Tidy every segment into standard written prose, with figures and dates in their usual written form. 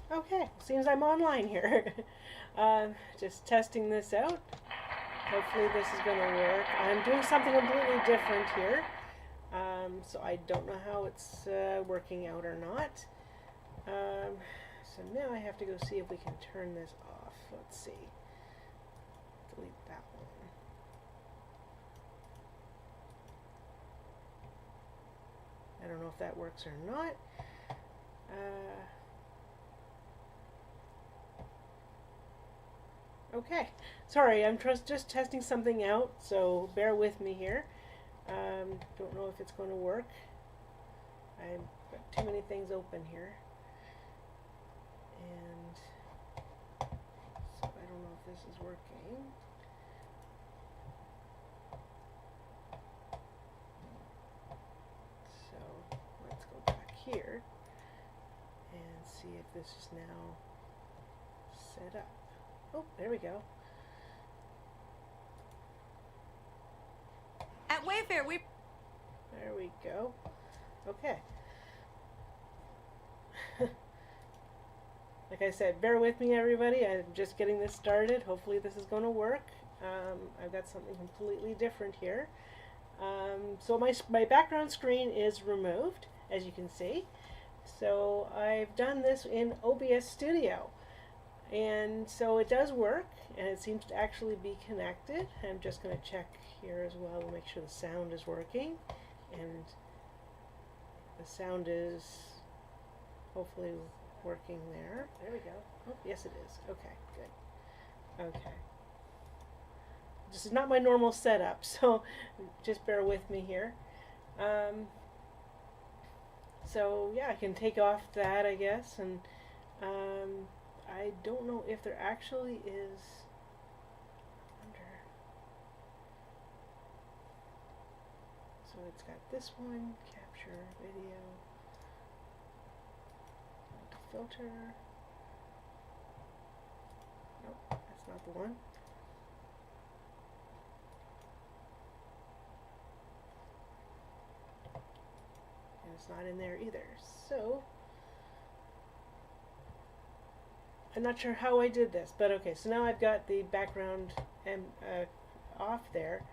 Okay, seems I'm online here. Just testing this out. Hopefully this is going to work. I'm doing something completely different here. So I don't know how it's working out or not. So now I have to go see if we can turn this off. Let's see. Delete that one. I don't know if that works or not. Okay, sorry, I'm just testing something out, so bear with me here. Don't know if it's going to work. I've got too many things open here. And so I don't know if this is working. So let's go back here and see if this is now set up. Oh, there we go. At Wayfair, There we go. Okay. Like I said, bear with me, everybody. I'm just getting this started. Hopefully this is going to work. I've got something completely different here. So my background screen is removed, as you can see. So I've done this in OBS Studio. And so it does work, and it seems to actually be connected. I'm just going to check here as well to make sure the sound is working. And the sound is hopefully working there. There we go. Oh, yes it is. Okay, good. Okay. This is not my normal setup, so just bear with me here. So yeah, I can take off that, I guess, and I don't know if there actually is under. So it's got this one, capture video, filter. Nope, that's not the one. And it's not in there either. So I'm not sure how I did this, but okay, so now I've got the background off there.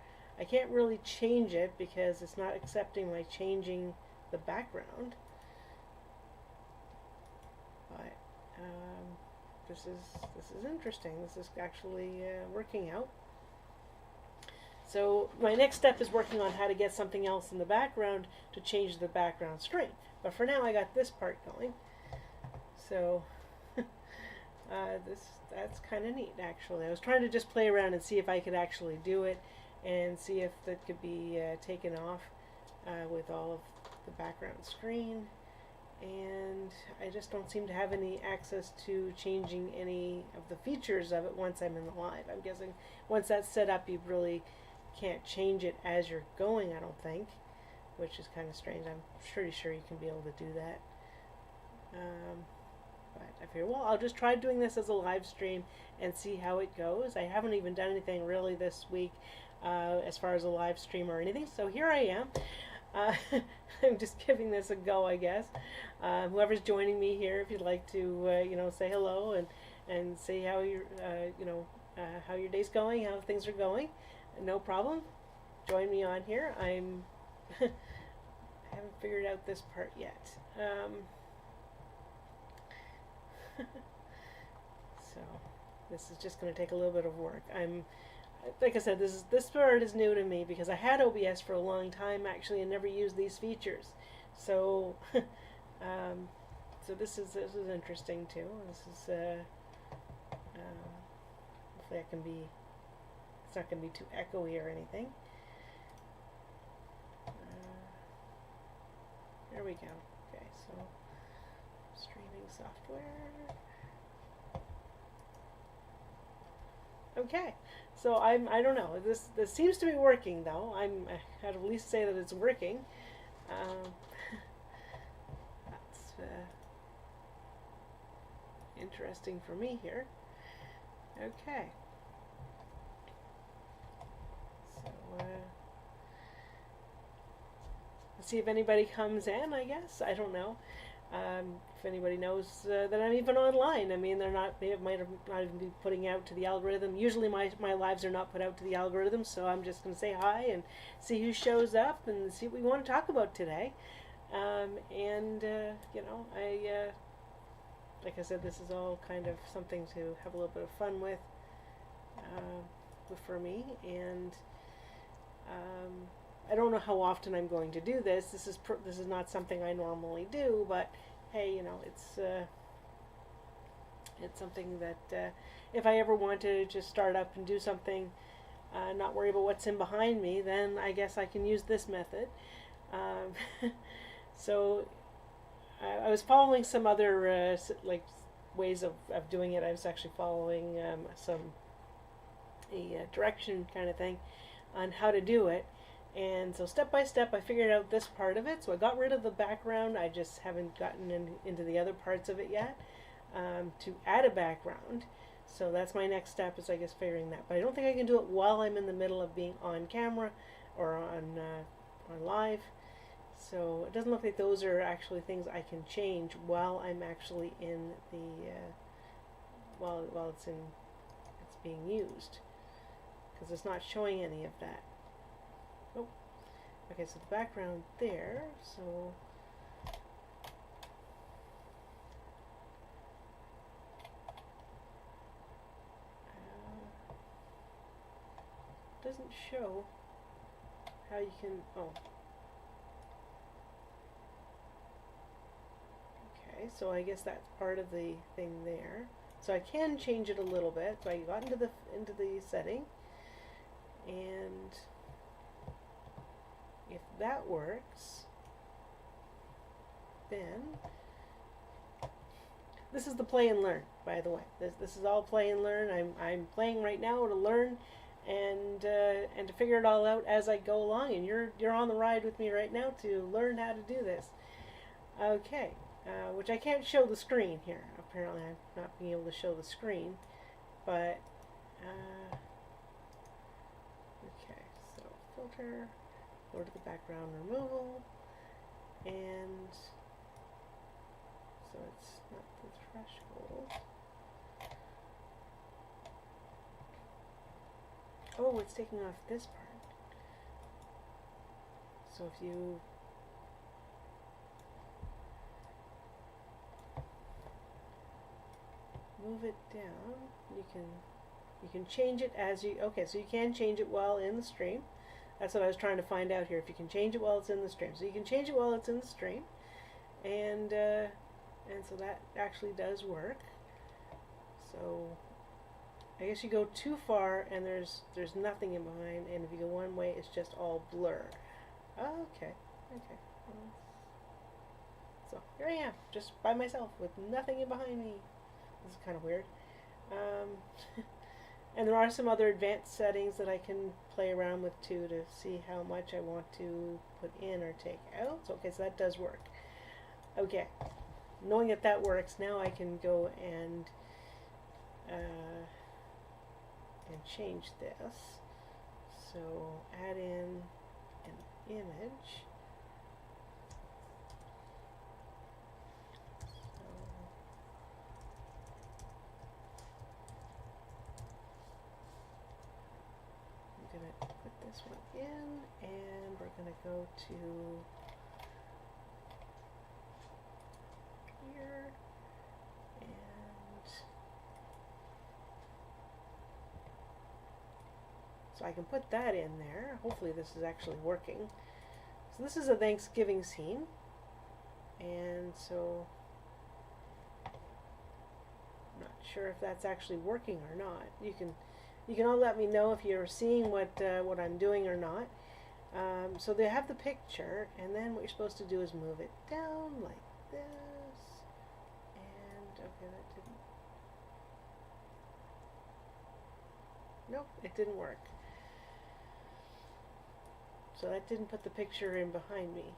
I can't really change it because it's not accepting my changing the background. But this is interesting. This is actually working out. So my next step is working on how to get something else in the background to change the background screen. But for now I got this part going. So that's kind of neat, actually. I was trying to just play around and see if I could actually do it and see if that could be taken off with all of the background screen. And I just don't seem to have any access to changing any of the features of it once I'm in the live. I'm guessing once that's set up, you really can't change it as you're going, I don't think, which is kind of strange. I'm pretty sure you can be able to do that. But I figured, well, I'll just try doing this as a live stream and see how it goes. I haven't even done anything really this week as far as a live stream or anything, so here I am. I'm just giving this a go, I guess. Whoever's joining me here, if you'd like to, say hello and say how how your day's going, how things are going, no problem. Join me on here. I haven't figured out this part yet. So this is just going to take a little bit of work. Like I said, this part is new to me because I had OBS for a long time actually and never used these features. So so this is interesting too. This is hopefully it's not going to be too echoey or anything. There we go. Okay, so streaming software. Okay, so I don't know. This seems to be working though. I had at least say that it's working. That's interesting for me here. Okay. So let's see if anybody comes in. I guess I don't know. If anybody knows that I'm even online, I mean, they might have not even be putting out to the algorithm. Usually my lives are not put out to the algorithm, so I'm just going to say hi and see who shows up and see what we want to talk about today. You know, like I said, this is all kind of something to have a little bit of fun with for me. And I don't know how often I'm going to do this. This is not something I normally do, but hey, you know, it's something that if I ever want to just start up and do something, not worry about what's in behind me, then I guess I can use this method. So I was following some other like ways of doing it. I was actually following a direction kind of thing on how to do it. And so step by step I figured out this part of it. So I got rid of the background. I just haven't gotten into the other parts of it yet to add a background. So that's my next step, is I guess figuring that. But I don't think I can do it while I'm in the middle of being on camera or on live. So it doesn't look like those are actually things I can change while I'm actually in the while it's being used, because it's not showing any of that. Oh, okay, so the background there, so doesn't show how you can, oh. Okay, so I guess that's part of the thing there. So I can change it a little bit. So I got into the setting, and if that works, then this is the play and learn, by the way. This is all play and learn. I'm playing right now to learn and to figure it all out as I go along, and you're on the ride with me right now to learn how to do this. Okay, which I can't show the screen here. Apparently I'm not being able to show the screen, but okay, so filter, go to the background removal, and so it's not the threshold. Oh, it's taking off this part. So if you move it down, you can change it as you, okay, so you can change it while in the stream. That's what I was trying to find out here, if you can change it while it's in the stream. So you can change it while it's in the stream, and so that actually does work. So I guess you go too far and there's nothing in behind, and if you go one way it's just all blur. Oh, okay. So here I am, just by myself with nothing in behind me. This is kind of weird. And there are some other advanced settings that I can play around with too, to see how much I want to put in or take out. So, okay, so that does work. Okay, knowing that that works, now I can go and change this. So add in an image. I'm going to put this one in, and we're going to go to here, and so I can put that in there. Hopefully this is actually working. So this is a Thanksgiving scene, and so I'm not sure if that's actually working or not. You can all let me know if you're seeing what I'm doing or not. So they have the picture, and then what you're supposed to do is move it down like this. And okay, that didn't. Nope, it didn't work. So that didn't put the picture in behind me.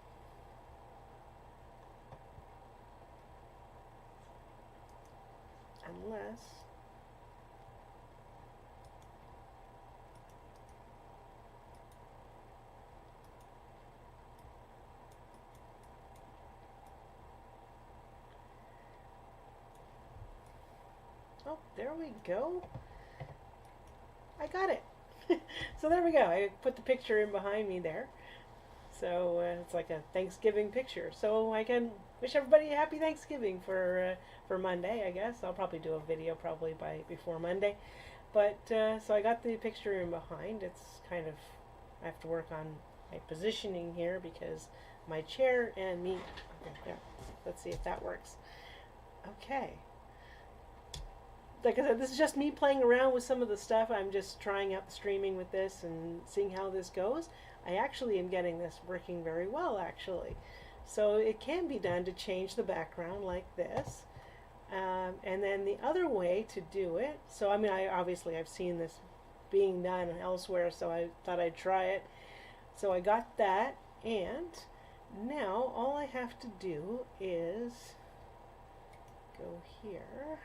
Unless Oh, there we go. I got it. So there we go. I put the picture in behind me there. So it's like a Thanksgiving picture. So I can wish everybody a happy Thanksgiving for Monday. I guess I'll probably do a video probably by before Monday. But so I got the picture in behind. It's kind of, I have to work on my positioning here because my chair and me. Okay, yeah. Let's see if that works. Okay. Like I said, this is just me playing around with some of the stuff. I'm just trying out the streaming with this and seeing how this goes. I actually am getting this working very well, actually. So it can be done to change the background like this. And then the other way to do it, so I mean, I've seen this being done elsewhere, so I thought I'd try it. So I got that, and now all I have to do is go here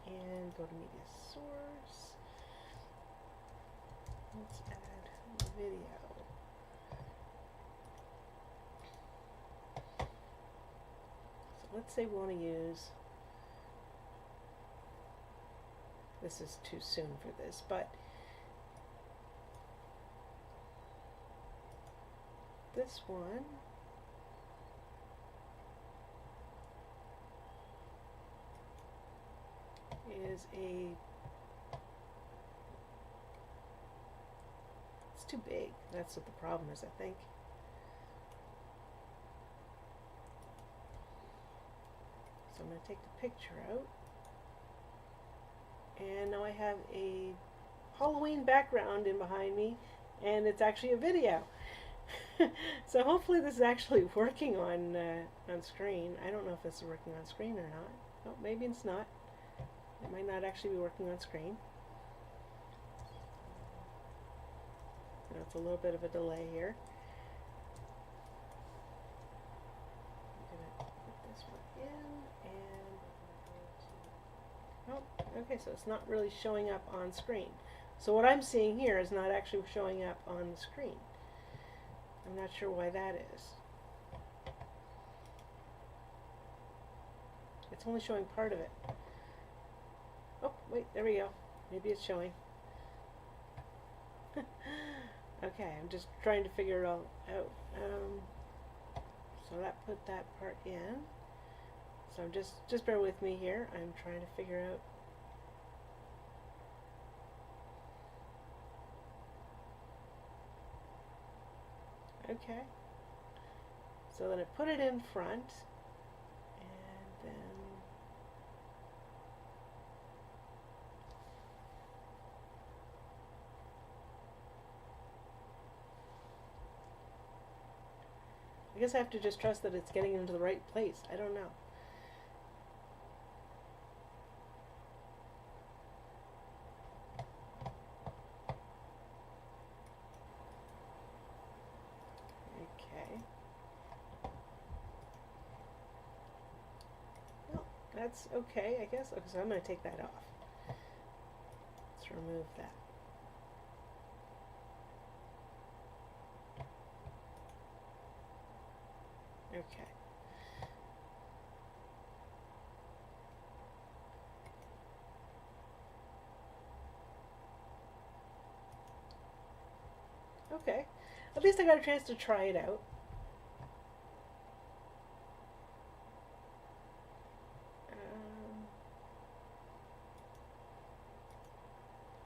and go to media source. Let's add a video. So let's say we want to use, this is too soon for this, but this one is it's too big. That's what the problem is, I think. So I'm going to take the picture out. And now I have a Halloween background in behind me, and it's actually a video. So hopefully this is actually working on screen. I don't know if this is working on screen or not. Oh, maybe it's not. It might not actually be working on screen. You know, it's a little bit of a delay here. I'm going to put this one in, and oh, okay, so it's not really showing up on screen. So what I'm seeing here is not actually showing up on the screen. I'm not sure why that is. It's only showing part of it. Oh, wait, there we go. Maybe it's showing. Okay, I'm just trying to figure it all out. So that put that part in. So I'm just bear with me here. I'm trying to figure out. Okay. So then I put it in front, and then I guess I have to just trust that it's getting into the right place. I don't know. Okay. Well, that's okay, I guess. Okay, so I'm going to take that off. Let's remove that. Okay. Okay. At least I got a chance to try it out.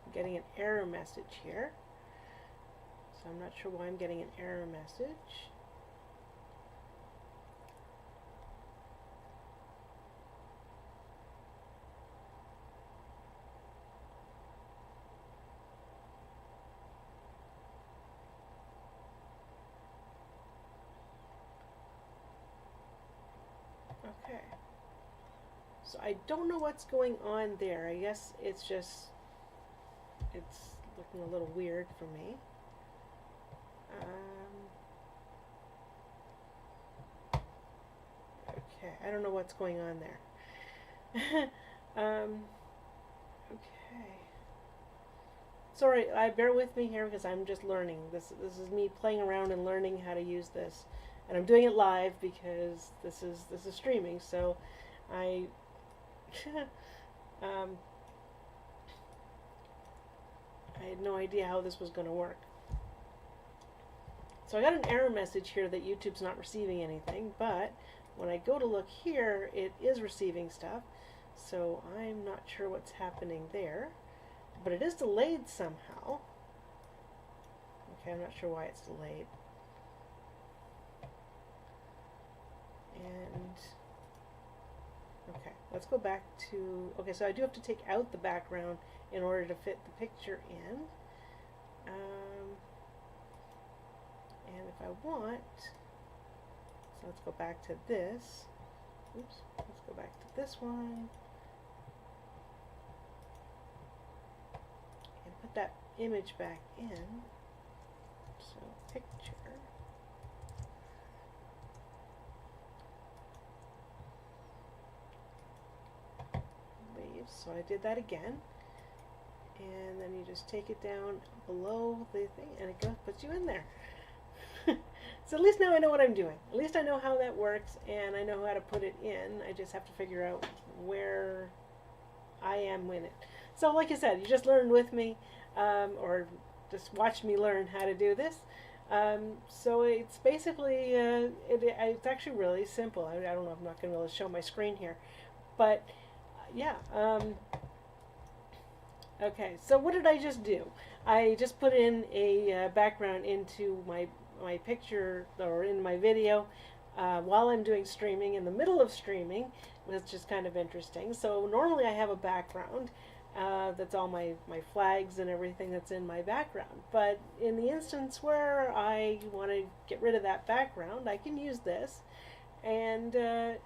I'm getting an error message here. So I'm not sure why I'm getting an error message. Okay. So I don't know what's going on there. I guess it's just, it's looking a little weird for me. Okay, I don't know what's going on there. Okay. Sorry, bear with me here because I'm just learning. This is me playing around and learning how to use this, and I'm doing it live because this is streaming. So I had no idea how this was going to work. So I got an error message here that YouTube's not receiving anything, but when I go to look here, it is receiving stuff. So I'm not sure what's happening there, but it is delayed somehow. Okay, I'm not sure why it's delayed. And okay, let's go back to, okay, so I do have to take out the background in order to fit the picture in. And if I want, so let's go back to this. Oops, let's go back to this one. And put that image back in. So picture. Leaves. So I did that again. And then you just take it down below the thing and it puts you in there. So at least now I know what I'm doing. At least I know how that works and I know how to put it in. I just have to figure out where I am in it. So like I said, you just learned with me or just watched me learn how to do this. So it's basically, it's actually really simple. I don't know if I'm not going to be able to show my screen here. But yeah. Okay, so what did I just do? I just put in a background into my picture or in my video while I'm doing streaming, in the middle of streaming, which is kind of interesting. So normally I have a background that's all my flags and everything that's in my background. But in the instance where I want to get rid of that background, I can use this, and it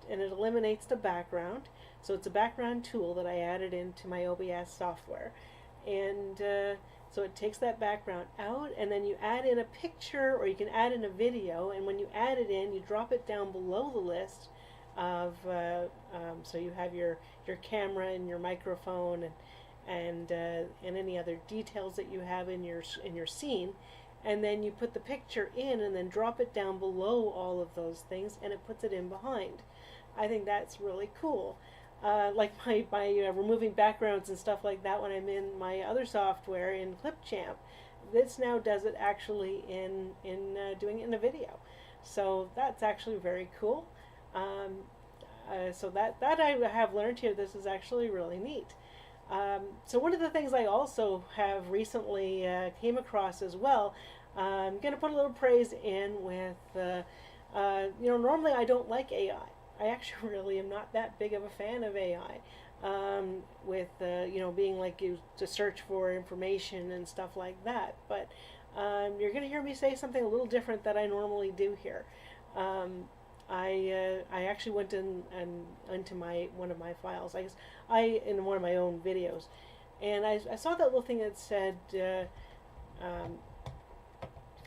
eliminates the background. So it's a background tool that I added into my OBS software. And so it takes that background out, and then you add in a picture, or you can add in a video, and when you add it in, you drop it down below the list of, so you have your camera and your microphone and any other details that you have in your scene, and then you put the picture in and then drop it down below all of those things, and it puts it in behind. I think that's really cool. Like my removing backgrounds and stuff like that when I'm in my other software in Clipchamp, this now does it actually in doing it in a video. So that's actually very cool. So that I have learned here. This is actually really neat. So one of the things I also have recently came across as well, I'm going to put a little praise in with, normally I don't like AI. I actually really am not that big of a fan of AI, with being like you to search for information and stuff like that. But you're going to hear me say something a little different that I normally do here. I actually went into one of my files. In one of my own videos, and I saw that little thing that said,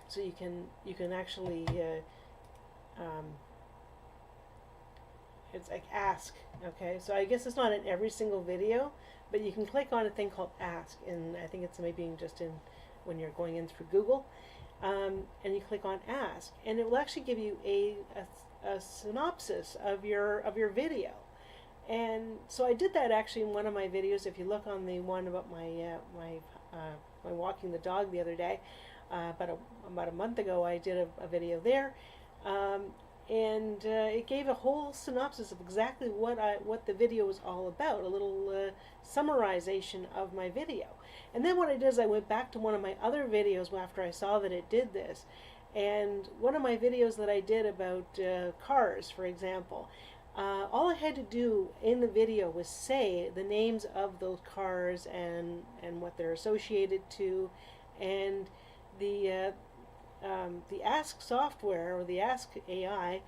so you can actually. It's like ask, okay? So I guess it's not in every single video, but you can click on a thing called ask, and I think it's maybe just when you're going in through Google, and you click on ask, and it will actually give you a synopsis of your video. And so I did that actually in one of my videos. If you look on the one about my walking the dog the other day, about a month ago, I did a video there. And it gave a whole synopsis of exactly what the video was all about, a little summarization of my video. And then what I did is I went back to one of my other videos after I saw that it did this. And one of my videos that I did about cars, for example, all I had to do in the video was say the names of those cars and what they're associated to, and the Ask software, or the Ask AI,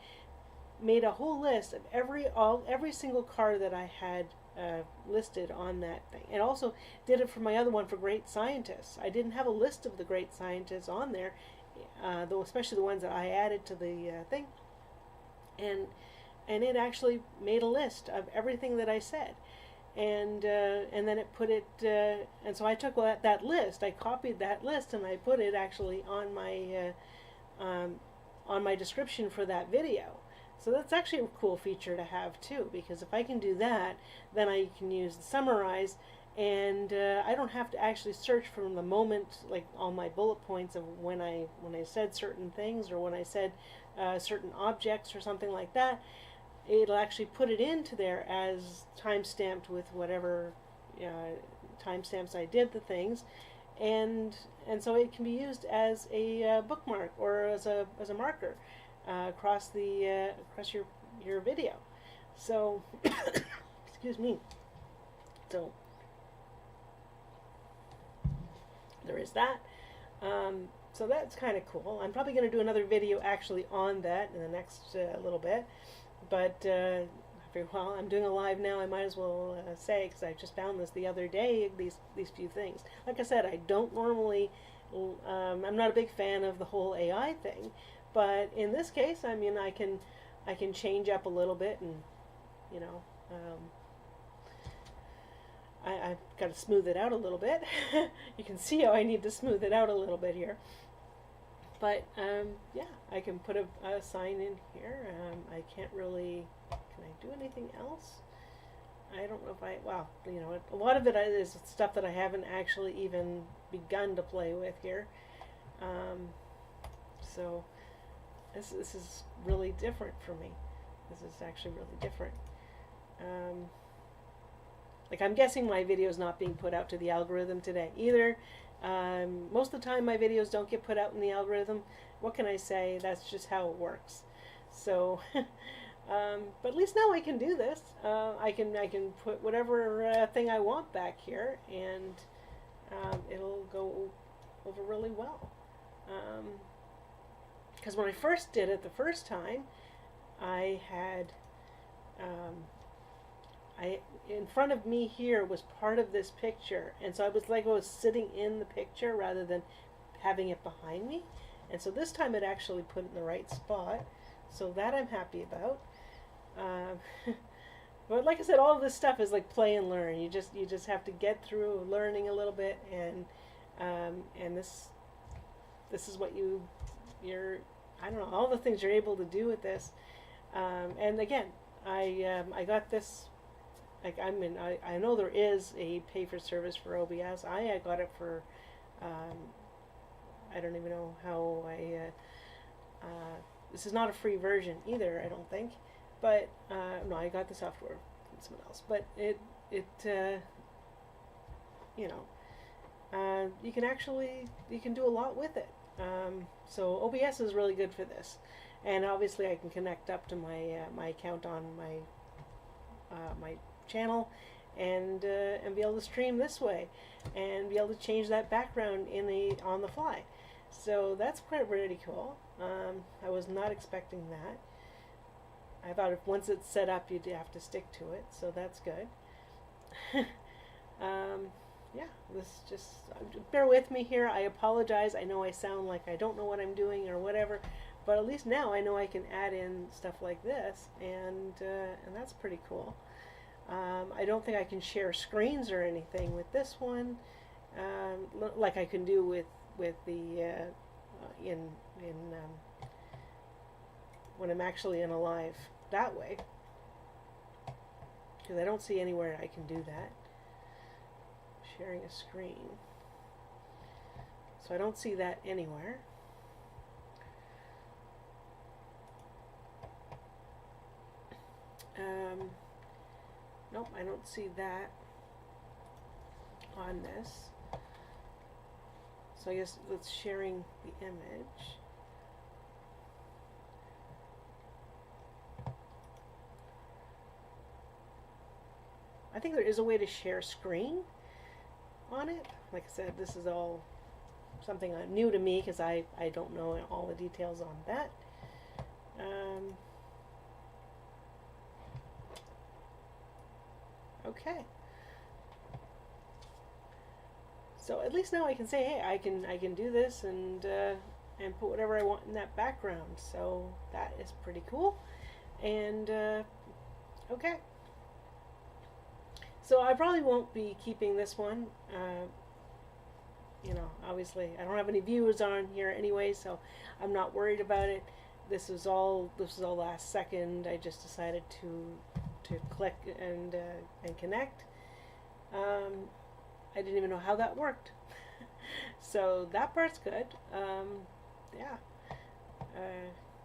made a whole list of every single car that I had listed on that thing, and also did it for my other one for great scientists. I didn't have a list of the great scientists on there, though especially the ones that I added to the thing, and it actually made a list of everything that I said. And then it put it, and so I took that list, I copied that list, and I put it actually on my description for that video. So that's actually a cool feature to have too, because if I can do that, then I can use the summarize and I don't have to actually search from the moment, like all my bullet points of when I said certain things, or when I said certain objects or something like that. It'll actually put it into there as time stamped with whatever timestamps I did the things, and so it can be used as a bookmark or as a marker across your video. So excuse me. So there is that. So that's kind of cool. I'm probably going to do another video actually on that in the next little bit. But while I'm doing a live now, I might as well say, because I just found this the other day, these few things. Like I said, I don't normally, I'm not a big fan of the whole AI thing. But in this case, I mean, I can change up a little bit, and you know, I've got to smooth it out a little bit. You can see how I need to smooth it out a little bit here. But yeah, I can put a sign in here. I can't really, can I do anything else? I don't know if well, you know, a lot of it is stuff that I haven't actually even begun to play with here. So this is really different for me. This is actually really different. Like, I'm guessing my video is not being put out to the algorithm today either. Most of the time my videos don't get put out in the algorithm. What can I say? That's just how it works. So, but at least now I can do this. I can put whatever thing I want back here, and it'll go over really well. Because when I first did it the first time, I had in front of me here was part of this picture, and so I was sitting in the picture rather than having it behind me. And so this time it actually put it in the right spot, so that I'm happy about. But like I said, all of this stuff is like play and learn. You just have to get through learning a little bit, and this is what you're I don't know, all the things you're able to do with this. And again, I got this. Like, I know there is a pay for service for OBS. I got it for, I don't even know how this is not a free version either, I don't think. But, no, I got the software from someone else. But you know, you can do a lot with it. So OBS is really good for this. And obviously I can connect up to my, my account on my channel, and be able to stream this way, and be able to change that background on the fly. So that's quite pretty cool. I was not expecting that. I thought if once it's set up, you'd have to stick to it. So that's good. Yeah, bear with me here. I apologize. I know I sound like I don't know what I'm doing or whatever, but at least now I know I can add in stuff like this, and that's pretty cool. I don't think I can share screens or anything with this one, like I can do with the when I'm actually in a live that way, because I don't see anywhere I can do that. Sharing a screen, so I don't see that anywhere. Nope, I don't see that on this. So I guess it's sharing the image. I think there is a way to share screen on it. Like I said, this is all something new to me, because I don't know all the details on that. Okay. So at least now I can say, hey, I can do this and put whatever I want in that background. So that is pretty cool. And okay. So I probably won't be keeping this one. You know, obviously I don't have any viewers on here anyway, so I'm not worried about it. This was all last second. I just decided to click and connect. I didn't even know how that worked. So that part's good. Yeah.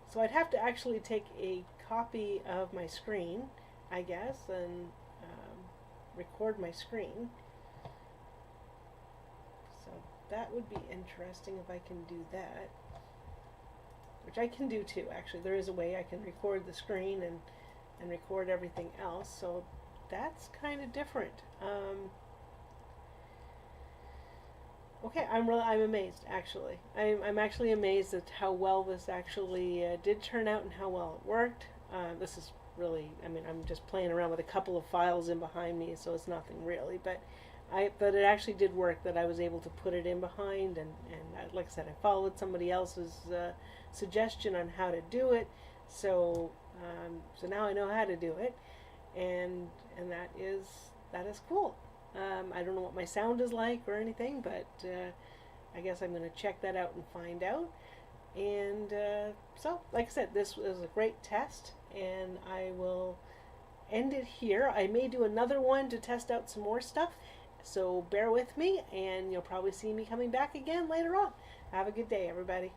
So I'd have to actually take a copy of my screen, I guess, and record my screen. So that would be interesting if I can do that. Which I can do too, actually. There is a way I can record the screen and record everything else. So that's kind of different. Okay, I'm amazed, actually. I'm actually amazed at how well this actually did turn out and how well it worked. This is really, I mean, I'm just playing around with a couple of files in behind me, so it's nothing really, but it actually did work, that I was able to put it in behind, and like I said, I followed somebody else's suggestion on how to do it, so now I know how to do it, and that is cool. I don't know what my sound is like or anything, but I guess I'm going to check that out and find out. And so, like I said, this was a great test, and I will end it here. I may do another one to test out some more stuff, so bear with me, and you'll probably see me coming back again later on. Have a good day, everybody.